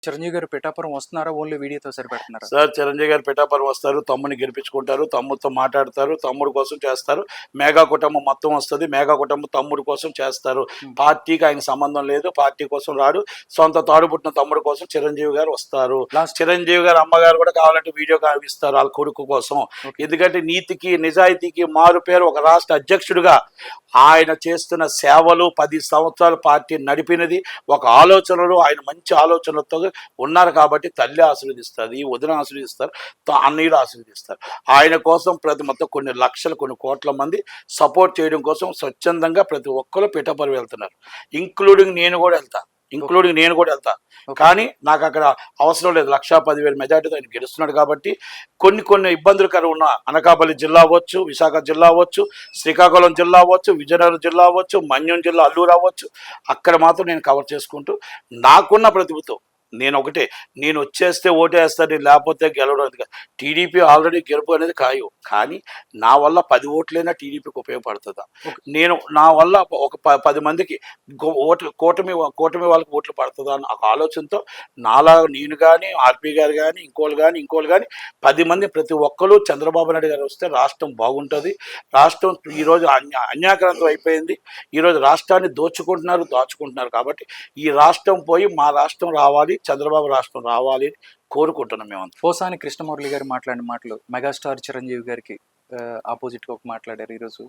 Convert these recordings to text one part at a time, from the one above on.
చిరంజీవి గారు పిఠాపురం వస్తున్నారా? ఓన్లీ వీడియోతో సరిపెడుతున్నారా? సార్ చిరంజీవి గారు పిఠాపురం వస్తారు, తమ్ముడిని గెలిపించుకుంటారు, తమ్ముడితో మాట్లాడతారు, తమ్ముడు కోసం చేస్తారు. మేఘా కుటుంబం మొత్తం వస్తుంది, మేఘా కుటుంబం తమ్ముడు కోసం చేస్తారు. పార్టీకి ఆయన సంబంధం లేదు, పార్టీ కోసం రాడు, సొంత తాడుపుట్టిన తమ్ముడు కోసం చిరంజీవి గారు వస్తారు. చిరంజీవి గారు అమ్మగారు కూడా కావాలంటే వీడియో కావిస్తారు వాళ్ళ కొడుకు కోసం. ఎందుకంటే నీతికి నిజాయితీకి మారు పేరు ఒక రాష్ట్ర అధ్యక్షుడిగా ఆయన చేస్తున్న సేవలు, 10 సంవత్సరాలు పార్టీ నడిపినది, ఒక ఆలోచనలు ఆయన మంచి ఆలోచనలతో ఉన్నారు కాబట్టి తల్లి ఆశీర్వదిస్తుంది, వదిన ఆశీర్వదిస్తారు, అన్నయ్యలు ఆశీర్వదిస్తారు. ఆయన కోసం ప్రతి మొత్తం కొన్ని లక్షలు కొన్ని కోట్ల మంది సపోర్ట్ చేయడం కోసం స్వచ్ఛందంగా ప్రతి ఒక్కరు పిఠాపురం వెళ్తున్నారు. ఇంక్లూడింగ్ నేను కూడా వెళ్తా. కానీ నాకు అక్కడ అవసరం లేదు. 1,10,000 మెజార్టీతో ఆయన గెలుస్తున్నాడు కాబట్టి కొన్ని ఇబ్బందులు ఉన్న అనకాపల్లి జిల్లా అవ్వచ్చు, విశాఖ జిల్లా అవ్వచ్చు, శ్రీకాకుళం జిల్లా అవ్వచ్చు, విజయనగరం జిల్లా అవ్వచ్చు, మన్యం జిల్లా అల్లూరు అవ్వచ్చు, అక్కడ మాత్రం నేను కవర్ చేసుకుంటూ నాకున్న ప్రతిభతో నేను వచ్చేస్తే ఓటేస్తాను, లేకపోతే గెలవడం. టీడీపీ ఆల్రెడీ గెలుపు అనేది ఖాయం. కానీ నా వల్ల 10 ఓట్లైనా టీడీపీకి ఉపయోగపడుతుందా? నా వల్ల ఒక 10 మందికి కూటమి వాళ్ళకి ఓట్లు పడుతుందా అని ఒక ఆలోచనతో నాలా నేను కానీ, ఆర్పీ గారు కానీ, ఇంకోళ్ళు కానీ 10 మంది ప్రతి ఒక్కరు చంద్రబాబు నాయుడు గారు వస్తే రాష్ట్రం బాగుంటుంది. రాష్ట్రం ఈరోజు అన్యాక్రాంతం అయిపోయింది. ఈరోజు రాష్ట్రాన్ని దాచుకుంటున్నారు కాబట్టి ఈ రాష్ట్రం పోయి మా రాష్ట్రం రావాలి, చంద్రబాబు రాష్ట్రం రావాలి అని కోరుకుంటున్నాం మేమంతా. పోసాని కృష్ణమురళి గారు మాట్లాడిన మాటలు మెగాస్టార్ చిరంజీవి గారికి ఆపోజిట్గా ఒక మాట్లాడారు, ఈరోజు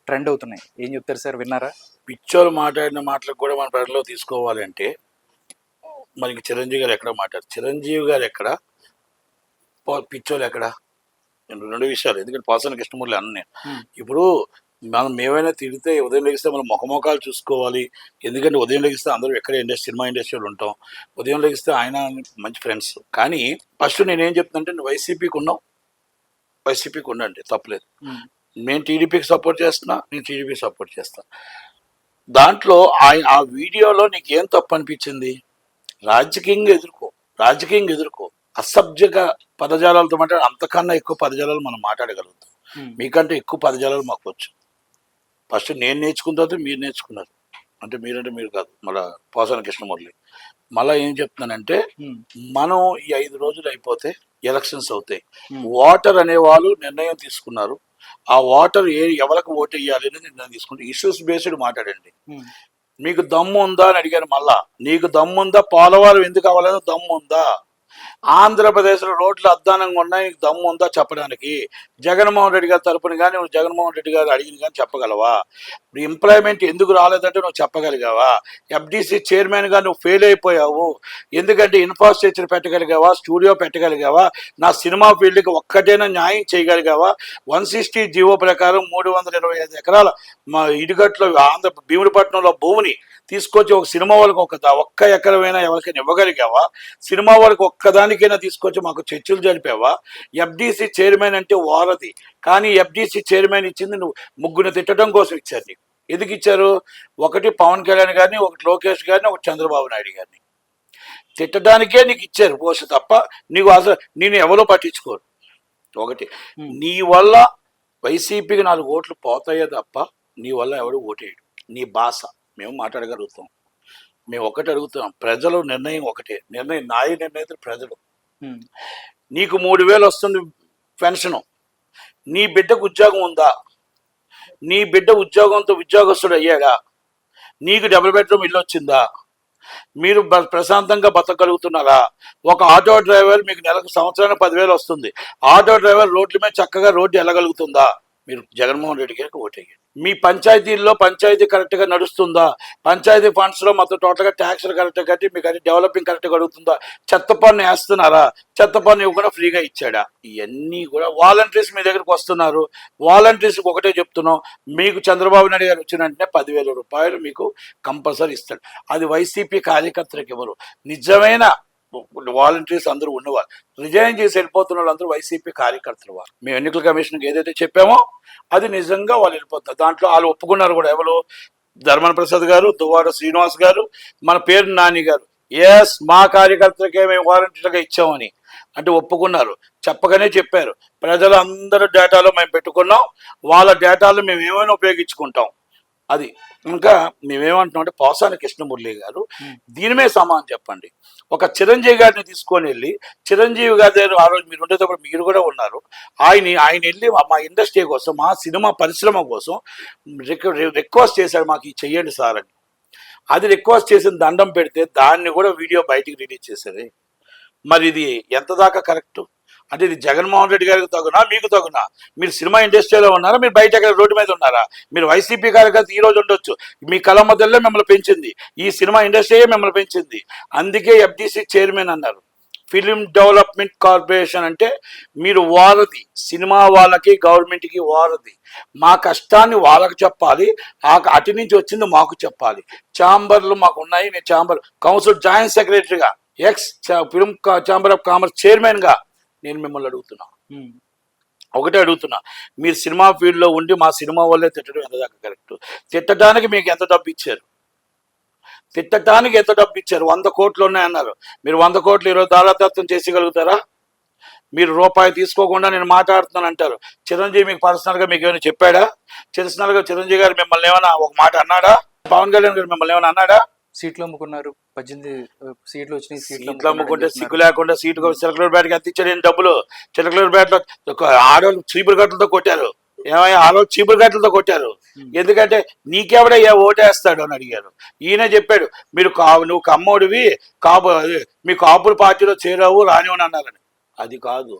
ట్రెండ్ అవుతున్నాయి. ఏం చెప్తారు సార్, విన్నారా? పిచ్చోలు మాట్లాడిన మాటలకు కూడా మన పరిధిలో తీసుకోవాలి అంటే మనకి చిరంజీవి గారు ఎక్కడ మాట్లాడారు, చిరంజీవి గారు ఎక్కడ, పిచ్చోలు ఎక్కడ? 2 విషయాలు. ఎందుకంటే పోసాని కృష్ణమురళి అన్న ఇప్పుడు మనం ఏమైనా తిడితే ఉదయం లెగిస్తే మనం ముఖమొఖాలు చూసుకోవాలి. ఎందుకంటే ఉదయం లెగిస్తే అందరూ ఎక్కడ సినిమా ఇండస్ట్రీలో ఉంటాం. ఉదయం లెగిస్తే ఆయన మంచి ఫ్రెండ్స్. కానీ ఫస్ట్ నేనేం చెప్తానంటే నువ్వు వైసీపీకి ఉండండి, తప్పలేదు. నేను టీడీపీకి సపోర్ట్ చేస్తున్నా, నేను టీడీపీకి సపోర్ట్ చేస్తాను. దాంట్లో ఆ వీడియోలో నీకు ఏం తప్పు అనిపించింది? రాజకీయంగా ఎదుర్కో. అసభ్యక పదజాలాలతో మాట్లాడి అంతకన్నా ఎక్కువ పదజాలాలు మనం మాట్లాడగలుగుతాం. మీకంటే ఎక్కువ పదజాలాలు మాకు వచ్చు. ఫస్ట్ నేను నేర్చుకున్న తర్వాత మీరు నేర్చుకున్నారు. అంటే మీరు కాదు, మళ్ళీ పోసాని కృష్ణమురళి. మళ్ళీ ఏం చెప్తున్నానంటే మనం ఈ 5 రోజులు అయిపోతే ఎలక్షన్స్ అవుతాయి. ఓటర్ అనేవాళ్ళు నిర్ణయం తీసుకున్నారు. ఆ ఓటర్ ఎవరికి ఓటు వేయాలి అనేది నిర్ణయం తీసుకుంటే ఇష్యూస్ బేస్డ్ మాట్లాడండి. మీకు దమ్ము ఉందా అని అడిగాను. మళ్ళా నీకు దమ్ముందా? పోలవరం ఎందుకు అవ్వలేదు? దమ్ము ఉందా? ఆంధ్రప్రదేశ్లో రోడ్లు అద్దానంగా ఉన్నాయి, నీకు దమ్ము ఉందా చెప్పడానికి? జగన్మోహన్ రెడ్డి గారి తరపున కానీ నువ్వు జగన్మోహన్ రెడ్డి గారు అడిగిన కానీ చెప్పగలవా? ఎంప్లాయ్మెంట్ ఎందుకు రాలేదంటే నువ్వు చెప్పగలిగావా? FDC చైర్మన్గా నువ్వు ఫెయిల్ అయిపోయావు. ఎందుకంటే ఇన్ఫ్రాస్ట్రక్చర్ పెట్టగలిగావా? స్టూడియో పెట్టగలిగావా? నా సినిమా ఫీల్డ్కి ఒక్కటైనా న్యాయం చేయగలిగావా? 160 జీవో ప్రకారం 325 ఎకరాల మా ఇటుగట్లో భీముడిపట్నంలో భూమిని తీసుకొచ్చి ఒక సినిమా వాళ్ళకి ఒక్క ఎకరమైనా ఎవరికైనా ఇవ్వగలిగావా? సినిమా వాళ్ళకి ఒక్కదానికైనా తీసుకొచ్చి మాకు చర్చలు జరిపావా? FDC చైర్మన్ అంటే వారధి. కానీ FDC చైర్మన్ ఇచ్చింది నువ్వు ముగ్గురిని తిట్టడం కోసం ఇచ్చారు. నీకు ఎందుకు ఇచ్చారు? ఒకటి పవన్ కళ్యాణ్ గారిని, ఒకటి లోకేష్ గారిని, ఒకటి చంద్రబాబు నాయుడు గారిని తిట్టడానికే నీకు ఇచ్చారు పోస్ట్ తప్ప నీకు అసలు నేను ఎవరో పట్టించుకోరు. ఒకటి నీ వల్ల వైసీపీకి 4 ఓట్లు పోతాయే తప్ప నీ వల్ల ఎవడు ఓటేయడు. నీ భాష మేము మాట్లాడగలుగుతాం. మేము ఒకటి అడుగుతున్నాం, ప్రజలు నిర్ణయం ఒకటే. నిర్ణయితులు ప్రజలు. నీకు 3,000 వస్తుంది పెన్షను. నీ బిడ్డకు ఉద్యోగం ఉందా? నీ బిడ్డ ఉద్యోగంతో ఉద్యోగస్తుడు అయ్యాడా? నీకు డబుల్ బెడ్రూమ్ ఇల్లు వచ్చిందా? మీరు ప్రశాంతంగా బతకగలుగుతున్నారా? ఒక ఆటో డ్రైవర్ మీకు నెలకు సంవత్సరానికి 10,000 వస్తుంది. ఆటో డ్రైవర్ రోడ్ల మీద చక్కగా రోడ్డు వెళ్ళగలుగుతుందా? మీరు జగన్మోహన్ రెడ్డి గారికి ఓటేయండి. మీ పంచాయతీల్లో పంచాయతీ కరెక్ట్గా నడుస్తుందా? పంచాయతీ ఫండ్స్లో మొత్తం టోటల్గా ట్యాక్స్లు కరెక్ట్గా కట్టి మీకు అది డెవలపింగ్ కరెక్ట్గా అడుగుతుందా? చెత్త పన్ను వేస్తున్నారా? చెత్త పన్ను ఇవ్వకుండా ఫ్రీగా ఇచ్చాడా? ఇవన్నీ కూడా వాలంటీర్స్ మీ దగ్గరికి వస్తున్నారు. వాలంటీర్స్కి ఒకటే చెప్తున్నాం, మీకు చంద్రబాబు నాయుడు గారు వచ్చిన వెంటనే 10,000 రూపాయలు మీకు కంపల్సరీ ఇస్తాడు. అది వైసీపీ కార్యకర్తలకు ఎవరు? నిజమైన వాలంటీర్స్ అందరూ ఉన్నవాళ్ళు. రిజైన్ చేసి వెళ్ళిపోతున్న వాళ్ళందరూ వైసీపీ కార్యకర్తలు. వాళ్ళు మేము ఎన్నికల కమిషన్కి ఏదైతే చెప్పామో అది నిజంగా వాళ్ళు వెళ్ళిపోతారు. దాంట్లో వాళ్ళు ఒప్పుకున్నారు కూడా. ఎవరు? ధర్మన ప్రసాద్ గారు, దువ్వాడ శ్రీనివాస్ గారు, మన పేరు నాని గారు. ఎస్, మా కార్యకర్తలకే మేము వాలంటీర్గా ఇచ్చామని అంటే ఒప్పుకున్నారు. చెప్పగానే చెప్పారు, ప్రజలందరూ డేటాలో మేము పెట్టుకున్నాం, వాళ్ళ డేటాలో మేము ఏమైనా ఉపయోగించుకుంటాం. అది ఇంకా మేమేమంటున్నాం అంటే పోసాని కృష్ణమురళి గారు ఉమ్, దీని మీద సమానం చెప్పండి. ఒక చిరంజీవి గారిని తీసుకొని వెళ్ళి చిరంజీవి గారి దగ్గర ఆ రోజు మీరు ఉండేటప్పుడు మీరు కూడా ఉన్నారు. ఆయన వెళ్ళి మా ఇండస్ట్రీ కోసం మా సినిమా పరిశ్రమ కోసం రిక్వెస్ట్ చేశాడు, మాకు ఇది చెయ్యండి సార్ అని. అది రిక్వెస్ట్ చేసిన దండం పెడితే దాన్ని కూడా వీడియో బయటికి రిలీజ్ చేశారు. మరి ఇది ఎంత దాకా కరెక్ట్? అంటే ఇది జగన్మోహన్ రెడ్డి గారికి తగునా మీకు తగునా? మీరు సినిమా ఇండస్ట్రీలో ఉన్నారా, మీరు బయట ఎక్కడ రోడ్డు మీద ఉన్నారా? మీరు వైసీపీ కార్యకర్త ఈ రోజు ఉండొచ్చు, మీ కళ మధ్యలో మిమ్మల్ని పెంచింది ఈ సినిమా ఇండస్ట్రీయే మిమ్మల్ని పెంచింది. అందుకే ఎఫ్డిసి చైర్మన్ అన్నారు. ఫిలిం డెవలప్మెంట్ కార్పొరేషన్ అంటే మీరు వారధి, సినిమా వాళ్ళకి గవర్నమెంట్కి వారధి. మా కష్టాన్ని వాళ్ళకి చెప్పాలి, అటు నుంచి వచ్చింది మాకు చెప్పాలి. ఛాంబర్లు మాకు ఉన్నాయి, నేను ఛాంబర్ కౌన్సిల్ జాయింట్ సెక్రటరీగా ఫిలిం ఛాంబర్ ఆఫ్ కామర్స్ చైర్మన్గా నేను మిమ్మల్ని అడుగుతున్నా, ఉమ్, ఒకటే అడుగుతున్నా. మీరు సినిమా ఫీల్డ్లో ఉండి మా సినిమా వాళ్ళే తిట్టడం ఎంత దాకా కరెక్ట్? తిట్టడానికి మీకు ఎంత డబ్బు ఇచ్చారు? తిట్టడానికి ఎంత డబ్బు ఇచ్చారు? 100 కోట్లు ఉన్నాయన్నారు. మీరు 100 కోట్లు ఈరోజు దారాదత్తం చేసేయగలుగుతారా? మీరు రూపాయి తీసుకోకుండా నేను మాట్లాడుతున్నాను అంటారు. చిరంజీవి మీకు పర్సనల్గా మీకు ఏమైనా చెప్పాడా? పర్సనల్గా చిరంజీవి గారు మిమ్మల్ని ఏమైనా ఒక మాట అన్నాడా? పవన్ కళ్యాణ్ గారు మిమ్మల్ని ఏమైనా అన్నాడా? సీట్లు అమ్ముకున్నారు, 18 సీట్లు వచ్చినాయి, సీట్లు అమ్ముకుంటే సిగ్గు లేకుండా సీటు చిలకలూరు బ్యాట్కి ఎంత ఇచ్చాడు నేను డబ్బులు? చిలకలూరు బ్యాట్లో ఆడవాళ్ళు చీపురు గట్లతో కొట్టారు. ఏమయ్యా ఆ రోజు చీపురు గట్లతో కొట్టారు. ఎందుకంటే నీకెవడయ్యా ఓటేస్తాడు అని అడిగారు. ఈయన చెప్పాడు మీరు నువ్వు కమ్మోడివి, మీ కాపుల పార్టీలో చేరావు రానివని అన్నారని. అది కాదు,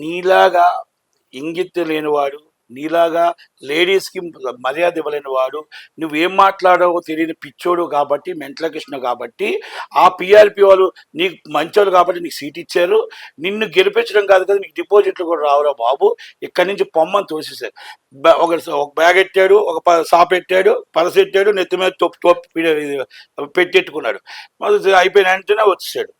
నీలాగా ఇంగిత్తు లేనివాడు, నీలాగా లేడీస్కి మర్యాద ఇవ్వలేని వాడు, నువ్వేం మాట్లాడావో తెలియని పిచ్చోడు కాబట్టి, మెంటల కృష్ణ కాబట్టి, ఆ పిఆర్పి వాళ్ళు నీకు మంచోళ్ళు కాబట్టి నీకు సీట్ ఇచ్చారు. నిన్ను గెలిపించడం కాదు కదా, నీకు డిపాజిట్లు కూడా రావురా బాబు, ఇక్కడి నుంచి పొమ్మని తోసేశారు. ఒక బ్యాగ్ ఎట్టాడు, ఒక సాప్ పెట్టాడు, పరస ఎట్టాడు, నెత్తి మీద పెట్టెట్టుకున్నాడు. అయిపోయిన వెంటనే వచ్చేసాడు.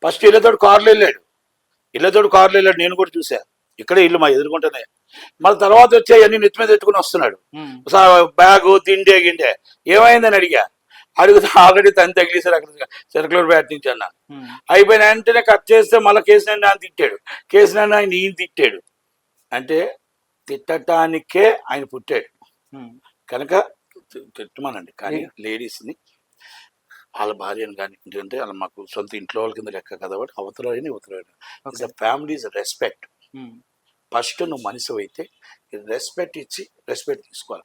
ఫస్ట్ ఇళ్ళతోడు కార్లు వెళ్ళాడు, నేను కూడా చూసా, ఇక్కడే ఇల్లు మా ఎదుర్కొంటేనే. మళ్ళీ తర్వాత వచ్చే అన్ని నెత్తి మీద పెట్టుకుని వస్తున్నాడు. బ్యాగు తిండే గిండే ఏమైందని అడిగితే ఆల్రెడీ తను తగిలేశారు అక్కడ సర్కులర్ బ్యాట్ నుంచి అన్న. అయిపోయిన వెంటనే కట్ చేస్తే మళ్ళీ కేసీఆర్ ఆయన తిట్టాడు, కేసీఆర్ ఆయన ఈయన తిట్టాడు. అంటే తిట్టడానికే ఆయన పుట్టాడు కనుక తిట్టమనండి. కానీ లేడీస్ని వాళ్ళ భార్యను కానీ ఎందుకంటే వాళ్ళ మాకు సొంత ఇంట్లో వాళ్ళ కింద లెక్క కదా, అవతలైన it's family is respect. First నువ్వు మనిషి అయితే రెస్పెక్ట్ ఇచ్చి రెస్పెక్ట్ తీసుకోవాలి.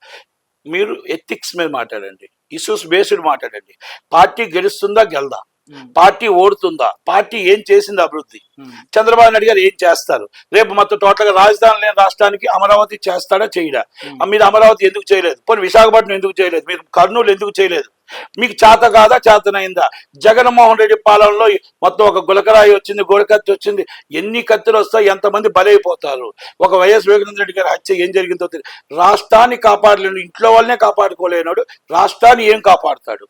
మీరు ఎథిక్స్ మీద మాట్లాడండి, ఇష్యూస్ బేస్డ్ మాట్లాడండి. పార్టీ గెలుస్తుందా గెలదా, పార్టీ ఓడుతుందా, పార్టీ ఏం చేసింది అభివృద్ధి, చంద్రబాబు నాయుడు గారు ఏం చేస్తారు, రేపు మొత్తం టోటల్గా రాజధాని లేని రాష్ట్రానికి అమరావతి చేస్తాడా చేయడా? మీరు అమరావతి ఎందుకు చేయలేదు? పోనీ విశాఖపట్నం ఎందుకు చేయలేదు? మీరు కర్నూలు ఎందుకు చేయలేదు? మీకు చేత కాదా, చేతనైందా? జగన్మోహన్ రెడ్డి పాలనలో మొత్తం ఒక గులకరాయి వచ్చింది, గోడకత్తి వచ్చింది, ఎన్ని కత్తులు వస్తాయి, ఎంతమంది బలైపోతారు. ఒక వైఎస్ వివేకానంద రెడ్డి గారి హత్య ఏం జరిగిందో తెలియదు. రాష్ట్రాన్ని కాపాడలేను, ఇంట్లో వాళ్ళనే కాపాడుకోలేనాడు, రాష్ట్రాన్ని ఏం కాపాడుతాడు?